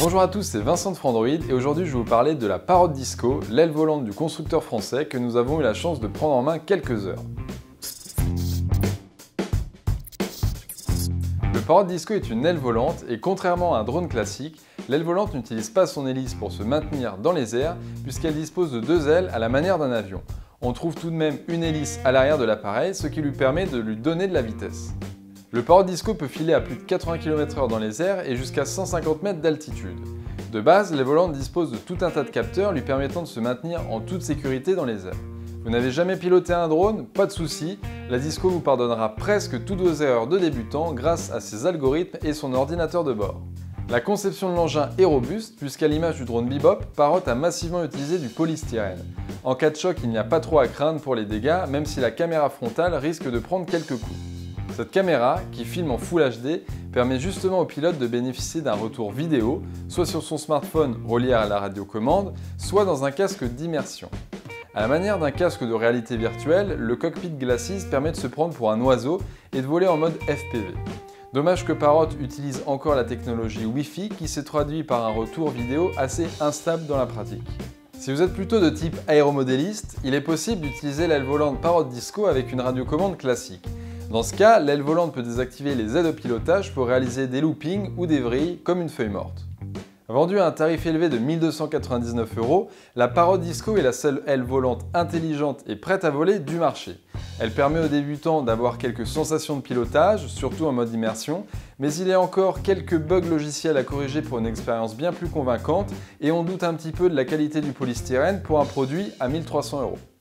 Bonjour à tous, c'est Vincent de Frandroid et aujourd'hui je vais vous parler de la Parrot Disco, l'aile volante du constructeur français que nous avons eu la chance de prendre en main quelques heures. Le Parrot Disco est une aile volante et contrairement à un drone classique, l'aile volante n'utilise pas son hélice pour se maintenir dans les airs puisqu'elle dispose de deux ailes à la manière d'un avion. On trouve tout de même une hélice à l'arrière de l'appareil, ce qui lui permet de lui donner de la vitesse. Le Parrot Disco peut filer à plus de 80 km/h dans les airs et jusqu'à 150 mètres d'altitude. De base, l'aile volante dispose de tout un tas de capteurs lui permettant de se maintenir en toute sécurité dans les airs. Vous n'avez jamais piloté un drone? Pas de souci, la Disco vous pardonnera presque toutes vos erreurs de débutant grâce à ses algorithmes et son ordinateur de bord. La conception de l'engin est robuste puisqu'à l'image du drone Bebop, Parrot a massivement utilisé du polystyrène. En cas de choc, il n'y a pas trop à craindre pour les dégâts, même si la caméra frontale risque de prendre quelques coups. Cette caméra, qui filme en Full HD, permet justement au pilote de bénéficier d'un retour vidéo, soit sur son smartphone relié à la radiocommande, soit dans un casque d'immersion. À la manière d'un casque de réalité virtuelle, le Cockpit Glasses permet de se prendre pour un oiseau et de voler en mode FPV. Dommage que Parrot utilise encore la technologie Wi-Fi qui s'est traduit par un retour vidéo assez instable dans la pratique. Si vous êtes plutôt de type aéromodéliste, il est possible d'utiliser l'aile volante Parrot Disco avec une radiocommande classique. Dans ce cas, l'aile volante peut désactiver les aides au pilotage pour réaliser des loopings ou des vrilles comme une feuille morte. Vendue à un tarif élevé de 1 299 €, la Parrot Disco est la seule aile volante intelligente et prête à voler du marché. Elle permet aux débutants d'avoir quelques sensations de pilotage, surtout en mode immersion, mais il y a encore quelques bugs logiciels à corriger pour une expérience bien plus convaincante et on doute un petit peu de la qualité du polystyrène pour un produit à 1 300 €.